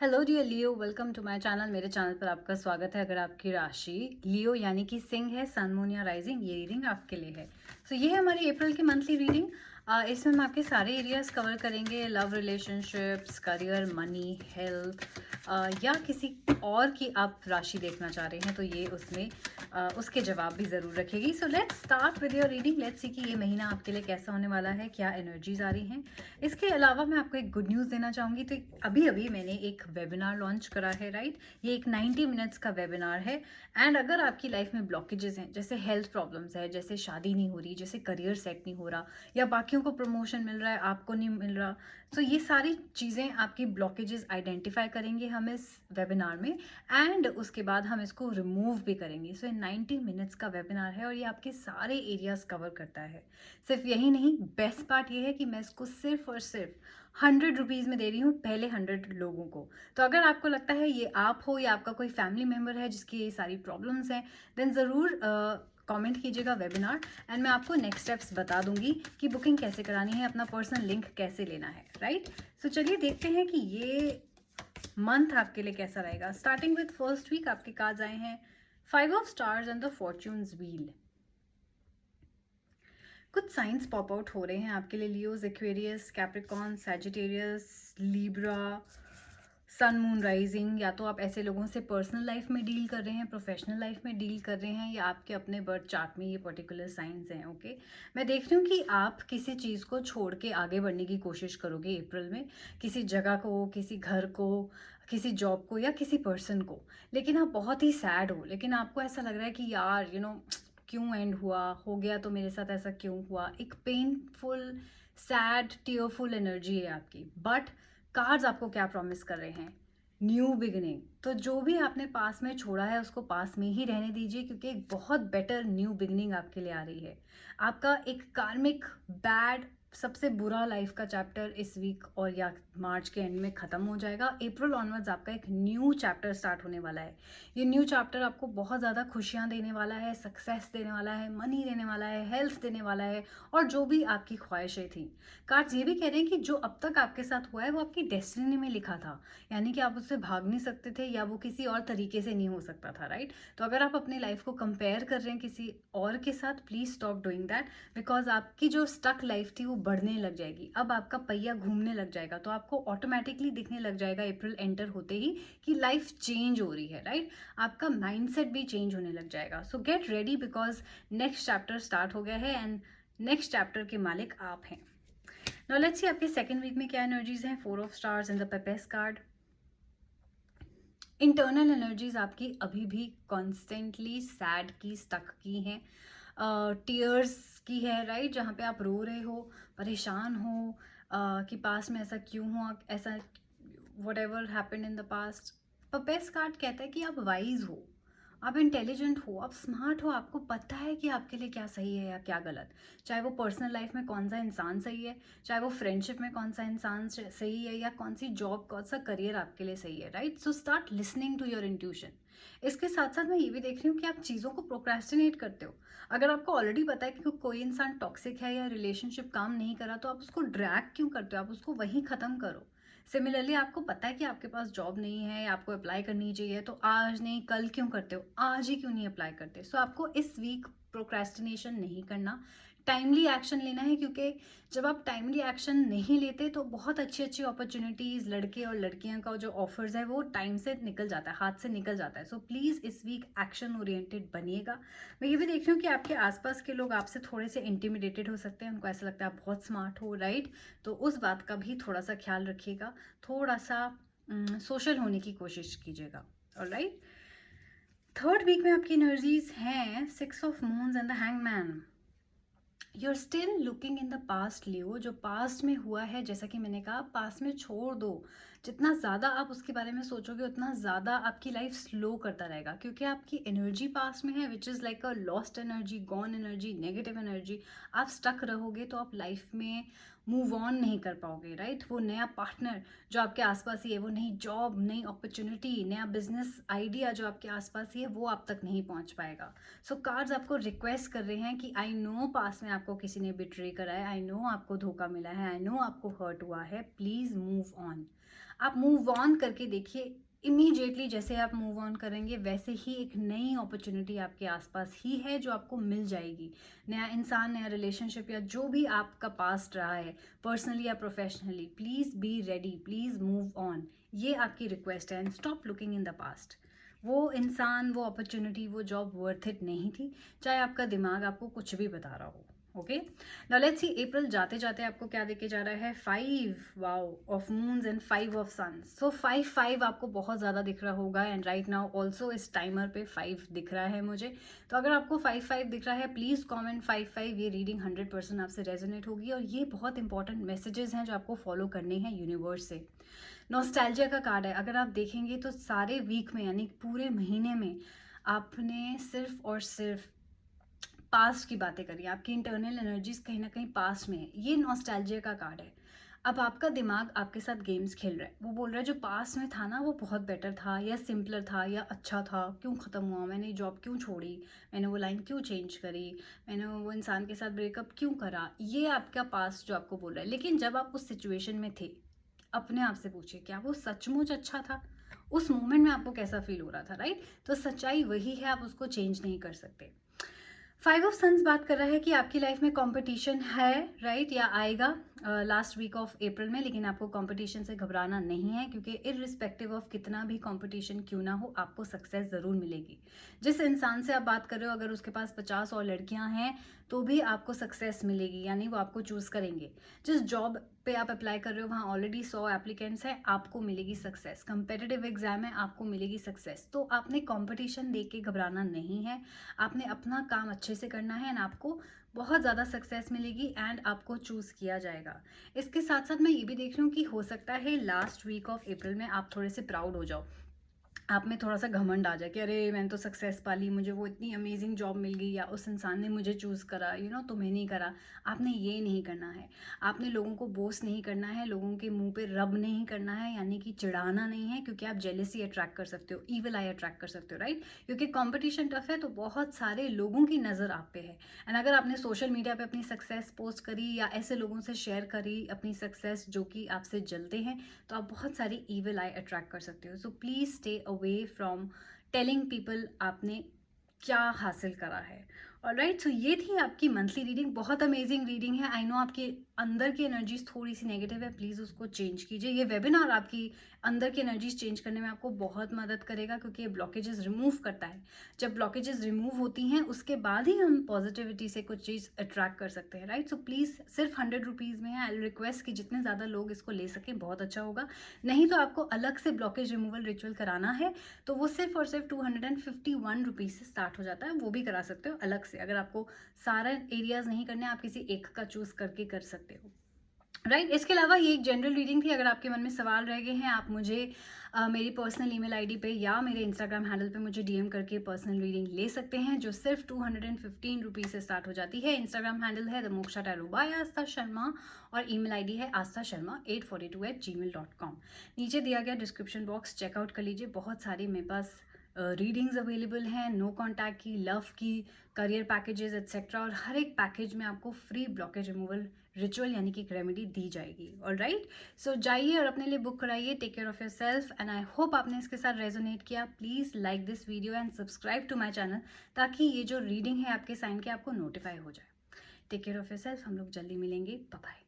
Hello dear Leo, welcome to my channel. मेरे channel पर आपका स्वागत है। अगर आपकी राशि लियो यानी कि सिंह है, सन मून या राइजिंग, ये रीडिंग आपके लिए है। सो ये है हमारी अप्रैल की मंथली रीडिंग। इसमें हम आपके सारे एरियाज कवर करेंगे। Love, relationships, career, money, health, या किसी और की आप राशि देखना चाह रहे हैं तो ये उसमें उसके जवाब भी ज़रूर रखेगी। So let's start with your reading. Let's see कि ये महीना आपके लिए कैसा होने वाला है, क्या एनर्जीज आ रही हैं। इसके अलावा मैं आपको एक गुड न्यूज़ देना चाहूँगी। तो अभी अभी मैंने एक वेबिनार लॉन्च करा है, राइट। ये एक 90 मिनट्स का वेबिनार है। एंड अगर आपकी लाइफ में ब्लॉकेजेस हैं, जैसे हेल्थ प्रॉब्लम्स है, जैसे शादी नहीं हो रही, जैसे करियर सेट नहीं हो रहा, या बाकियों को प्रमोशन मिल रहा है आपको नहीं मिल रहा, तो ये सारी चीज़ें आपकी ब्लॉकेजेस आइडेंटिफाई करेंगे हम इस वेबिनार में। एंड उसके बाद हम इसको रिमूव भी करेंगे। सो 90 मिनट्स का वेबिनार है और ये आपके सारे एरियाज कवर करता है। सिर्फ यही नहीं, बेस्ट पार्ट ये है कि मैं इसको सिर्फ और सिर्फ 100 रुपीज़ में दे रही हूँ, पहले 100 लोगों को। तो अगर आपको लगता है ये आप हो या आपका कोई फैमिली मेम्बर है जिसकी ये सारी प्रॉब्लम्स हैं, देन ज़रूर कमेंट कीजिएगा वेबिनार। एंड मैं आपको नेक्स्ट स्टेप्स बता दूंगी कि बुकिंग कैसे करानी है, अपना पर्सनल लिंक कैसे लेना है, राइट। सो चलिए देखते हैं कि ये मंथ आपके लिए कैसा रहेगा। स्टार्टिंग विद फर्स्ट वीक, आपके कार्ड्स आए हैं 5 of stars and the fortunes wheel. कुछ साइंस पॉप आउट हो रहे हैं आपके लिए। Leos, Aquarius, Capricorn, Sagittarius, Libra, sun moon rising. या तो आप ऐसे लोगों से पर्सनल लाइफ में डील कर रहे हैं, प्रोफेशनल लाइफ में डील कर रहे हैं, या आपके अपने बर्थ चार्ट में ये पर्टिकुलर साइंस हैं। ओके, मैं देख रही हूँ कि आप किसी चीज़ को छोड़ के आगे बढ़ने की कोशिश करोगे अप्रैल में। किसी जगह को, किसी घर को, किसी जॉब को, या किसी पर्सन को। लेकिन आप बहुत ही सैड हो, लेकिन आपको ऐसा लग रहा है कि यार क्यों एंड हुआ, हो गया तो मेरे साथ ऐसा क्यों हुआ। एक पेनफुल, सैड, टीयरफुल एनर्जी है आपकी। बट कार्ड्स आपको क्या प्रॉमिस कर रहे हैं? New beginning. तो जो भी आपने पास में छोड़ा है उसको पास में ही रहने दीजिए, क्योंकि एक बहुत बेटर न्यू बिगिनिंग आपके लिए आ रही है। आपका एक कार्मिक बैड, सबसे बुरा लाइफ का चैप्टर इस वीक और या मार्च के एंड में ख़त्म हो जाएगा। अप्रैल ऑनवर्ड्स आपका एक न्यू चैप्टर स्टार्ट होने वाला है। ये न्यू चैप्टर आपको बहुत ज़्यादा खुशियाँ देने वाला है, सक्सेस देने वाला है, मनी देने वाला है, हेल्थ देने वाला है, और जो भी आपकी ख्वाहिशें थी। कार्ड्स ये भी कह रहे हैं कि जो अब तक आपके साथ हुआ है वो आपकी डेस्टिनी में लिखा था, यानी कि आप उससे भाग नहीं सकते थे, या वो किसी और तरीके से नहीं हो सकता था, राइट। तो अगर आप अपनी लाइफ को कंपेयर कर रहे हैं किसी और के साथ, please stop doing that. Because आपकी जो स्टक लाइफ थी वो बढ़ने लग जाएगी। अब आपका पहिया घूमने लग जाएगा, तो आपको ऑटोमेटिकली दिखने लग जाएगा अप्रैल एंटर होते ही कि लाइफ चेंज हो रही है, राइट। आपका माइंडसेट भी चेंज होने लग जाएगा। सो get ready, because next chapter start हो गया है एंड नेक्स्ट चैप्टर के मालिक आप हैं। नाउ लेट्स सी आपके सेकंड वीक में क्या एनर्जीज हैं। 4 of stars and the Pepe's card. Internal energies आपकी अभी भी कॉन्स्टेंटली सैड की, स्टक की हैं, टीयर्स की है, राइट। जहाँ पे आप रो रहे हो, परेशान हो, कि पास्ट में ऐसा क्यों हुआ, ऐसा whatever happen in the past. पपेस कार्ड कहता है कि आप वाइज हो, आप इंटेलिजेंट हो, आप स्मार्ट हो, आपको पता है कि आपके लिए क्या सही है या क्या गलत। चाहे वो पर्सनल लाइफ में कौन सा इंसान सही है, चाहे वो फ्रेंडशिप में कौन सा इंसान सही है, या कौन सी जॉब, कौन सा करियर आपके लिए सही है, right. So start listening to your intuition. इसके साथ साथ मैं ये भी देख रही हूँ कि आप चीज़ों को प्रोक्रेस्टिनेट करते हो। अगर आपको ऑलरेडी पता है कि कोई इंसान टॉक्सिक है या रिलेशनशिप काम नहीं करा, तो आप उसको ड्रैग क्यों करते हो? आप उसको वहीं ख़त्म करो। सिमिलरली आपको पता है कि आपके पास जॉब नहीं है या आपको अप्लाई करनी चाहिए, तो आज नहीं कल क्यों करते हो? आज ही क्यों नहीं अप्लाई करते? सो आपको इस वीक प्रोक्रेस्टिनेशन नहीं करना, टाइमली एक्शन लेना है। क्योंकि जब आप टाइमली एक्शन नहीं लेते तो बहुत अच्छी अच्छी अपॉर्चुनिटीज़, लड़के और लड़कियां का जो ऑफर्स है वो टाइम से निकल जाता है, हाथ से निकल जाता है। सो प्लीज़ इस वीक एक्शन ओरिएंटेड बनिएगा। मैं ये भी देख रही हूँ कि आपके आसपास के लोग आपसे थोड़े से इंटिमिडेटेड हो सकते हैं, उनको ऐसा लगता है आप बहुत स्मार्ट हो, राइट। तो उस बात का भी थोड़ा सा ख्याल रखिएगा, थोड़ा सा सोशल होने की कोशिश कीजिएगा, ऑलराइट। थर्ड वीक में आपकी एनर्जीज हैं 6 of moons and the hangman. You're still looking in the past Leo. जो पास्ट में हुआ है, जैसा कि मैंने कहा, पास्ट में छोड़ दो। जितना ज़्यादा आप उसके बारे में सोचोगे उतना ज़्यादा आपकी लाइफ स्लो करता रहेगा, क्योंकि आपकी एनर्जी पास्ट में है, which is like a lost energy, gone energy, negative energy. आप स्टक रहोगे तो आप लाइफ में मूव ऑन नहीं कर पाओगे, राइट। वो नया पार्टनर जो आपके आसपास ही है, वो नई जॉब, नई अपॉर्चुनिटी, नया बिजनेस आइडिया जो आपके आसपास ही है, वो आप तक नहीं पहुंच पाएगा। सो कार्ड्स आपको रिक्वेस्ट कर रहे हैं कि आई नो पास में आपको किसी ने बिट्रे करा है, आई नो आपको धोखा मिला है, आई नो आपको हर्ट हुआ है, प्लीज़ मूव ऑन। आप मूव ऑन करके देखिए, इमीडिएटली जैसे आप मूव ऑन करेंगे वैसे ही एक नई अपॉर्चुनिटी आपके आसपास ही है जो आपको मिल जाएगी। नया इंसान, नया रिलेशनशिप या जो भी आपका पास्ट रहा है पर्सनली या professionally, please be ready, please move on. ये आपकी रिक्वेस्ट है, and stop looking in the past. वो इंसान, वो अपॉर्चुनिटी, वो जॉब वर्थ इट नहीं थी, चाहे आपका दिमाग आपको कुछ भी बता रहा हो। Okay, now let's see April जाते जाते आपको क्या देके जा रहा है। 5 wow of moons and 5 of suns. So 5 आपको बहुत ज़्यादा दिख रहा होगा, एंड राइट नाउ ऑल्सो इस टाइमर पे 5 दिख रहा है मुझे। तो अगर आपको 5 दिख रहा है, प्लीज़ कॉमेंट 5। ये रीडिंग 100% आपसे रेजोनेट होगी, और ये बहुत इंपॉर्टेंट मैसेजेस हैं जो आपको फॉलो करने हैं यूनिवर्स से। नॉस्टैल्जिया का कार्ड है, अगर आप देखेंगे तो सारे वीक में यानी पूरे महीने में आपने सिर्फ और सिर्फ पास्ट की बातें करी, आपकी इंटरनल एनर्जीज कहीं ना कहीं पास्ट में है। ये नॉस्टैल्जिया का कार्ड है। अब आपका दिमाग आपके साथ गेम्स खेल रहा है, वो बोल रहा है जो पास्ट में था ना वो बहुत बेटर था, या सिंपलर था, या अच्छा था, क्यों ख़त्म हुआ, मैंने जॉब क्यों छोड़ी, मैंने वो लाइन क्यों चेंज करी, मैंने वो इंसान के साथ ब्रेकअप क्यों करा। ये आपका पास्ट जो आपको बोल रहा है। लेकिन जब आप उस सिचुएशन में थे, अपने आप से पूछिए क्या वो सचमुच अच्छा था, उस मोमेंट में आपको कैसा फील हो रहा था, राइट। तो सच्चाई वही है, आप उसको चेंज नहीं कर सकते। 5 ऑफ सन्स बात कर रहा है कि आपकी लाइफ में कंपटीशन है, राइट, या आएगा लास्ट वीक ऑफ अप्रैल में। लेकिन आपको कंपटीशन से घबराना नहीं है, क्योंकि इररिस्पेक्टिव ऑफ कितना भी कंपटीशन क्यों ना हो, आपको सक्सेस ज़रूर मिलेगी। जिस इंसान से आप बात कर रहे हो, अगर उसके पास 50 और लड़कियां हैं तो भी आपको सक्सेस मिलेगी, यानी वो आपको चूज़ करेंगे। जिस जॉब पे आप अप्लाई कर रहे हो वहाँ ऑलरेडी 100 एप्लीकेंट्स हैं, आपको मिलेगी सक्सेस। कंपेटिटिव एग्जाम है, आपको मिलेगी सक्सेस। तो आपने कंपटीशन देख के घबराना नहीं है, आपने अपना काम अच्छे से करना है, एंड आपको बहुत ज़्यादा सक्सेस मिलेगी, एंड आपको चूज़ किया जाएगा। इसके साथ साथ मैं ये भी देख रही हूँ कि हो सकता है लास्ट वीक ऑफ अप्रैल में आप थोड़े से प्राउड हो जाओ, आप में थोड़ा सा घमंड आ जाए कि अरे मैंने तो सक्सेस पा ली, मुझे वो इतनी अमेजिंग जॉब मिल गई, या उस इंसान ने मुझे चूज़ करा, तुम्हें नहीं करा। आपने ये नहीं करना है, आपने लोगों को बोस्ट नहीं करना है, लोगों के मुंह पे रब नहीं करना है, यानी कि चिढ़ाना नहीं है, क्योंकि आप जेलेसी अट्रैक्ट कर सकते हो, ईविल आई अट्रैक्ट कर सकते हो, राइट। क्योंकि कॉम्पिटिशन टफ है, तो बहुत सारे लोगों की नज़र आप पे है। एंड अगर आपने सोशल मीडिया पे अपनी सक्सेस पोस्ट करी, या ऐसे लोगों से शेयर करी अपनी सक्सेस जो कि आपसे जलते हैं, तो आप बहुत सारी ईविल आई अट्रैक्ट कर सकते हो। So please stay away from telling people आपने क्या हासिल करा है। ऑलराइट, सो ये थी आपकी मंथली रीडिंग। बहुत अमेजिंग रीडिंग है। आई नो आपके अंदर की एनर्जीज थोड़ी सी नेगेटिव है, प्लीज़ उसको चेंज कीजिए। ये वेबिनार आपकी अंदर की एनर्जीज चेंज करने में आपको बहुत मदद करेगा, क्योंकि ये ब्लॉकेजेस रिमूव करता है। जब ब्लॉकेजेस रिमूव होती हैं उसके बाद ही हम पॉजिटिविटी से कुछ चीज़ अट्रैक्ट कर सकते हैं, राइट। सो प्लीज़ सिर्फ 100 रुपीज़ में है। आई रिक्वेस्ट कि जितने ज़्यादा लोग इसको ले सकें बहुत अच्छा होगा। नहीं तो आपको अलग से ब्लॉकेज रिमूवल रिचुअल कराना है, तो वो सिर्फ और सिर्फ 251 रुपीज़ से स्टार्ट हो जाता है। वो भी करा सकते हो अलग से, अगर आपको सारा एरियाज नहीं करने, आप किसी एक का चूज करके कर सकते हो, राइट। इसके अलावा ये एक जनरल रीडिंग थी। अगर आपके मन में सवाल रह गए हैं, आप मुझे मेरी पर्सनल ईमेल आईडी पे या मेरे इंस्टाग्राम हैंडल पे मुझे डीएम करके पर्सनल रीडिंग ले सकते हैं, जो सिर्फ 215 रुपीज़ से स्टार्ट हो जाती है। इंस्टाग्राम हैंडल है द मोक्षा टैरो बाय आस्था शर्मा, और ईमेल आईडी है astha.sharma842@gmail.com। नीचे दिया गया डिस्क्रिप्शन बॉक्स चेकआउट कर लीजिए। बहुत सारी मेरे पास रीडिंग्स अवेलेबल हैं, नो कॉन्टैक्ट की, लव की, करियर पैकेजेस एट्सेट्रा, और हर एक पैकेज में आपको फ्री ब्लॉकेज रिमूवल रिचुअल यानी कि एक रेमेडी दी जाएगी। ऑलराइट, सो जाइए और अपने लिए बुक कराइए। Take care of yourself, and I hope आपने इसके साथ रेजोनेट किया। Please like this video and subscribe to my channel, ताकि ये जो रीडिंग है आपके साइन के आपको नोटिफाई हो जाए। Take care of yourself, हम लोग जल्दी मिलेंगे। Bye bye.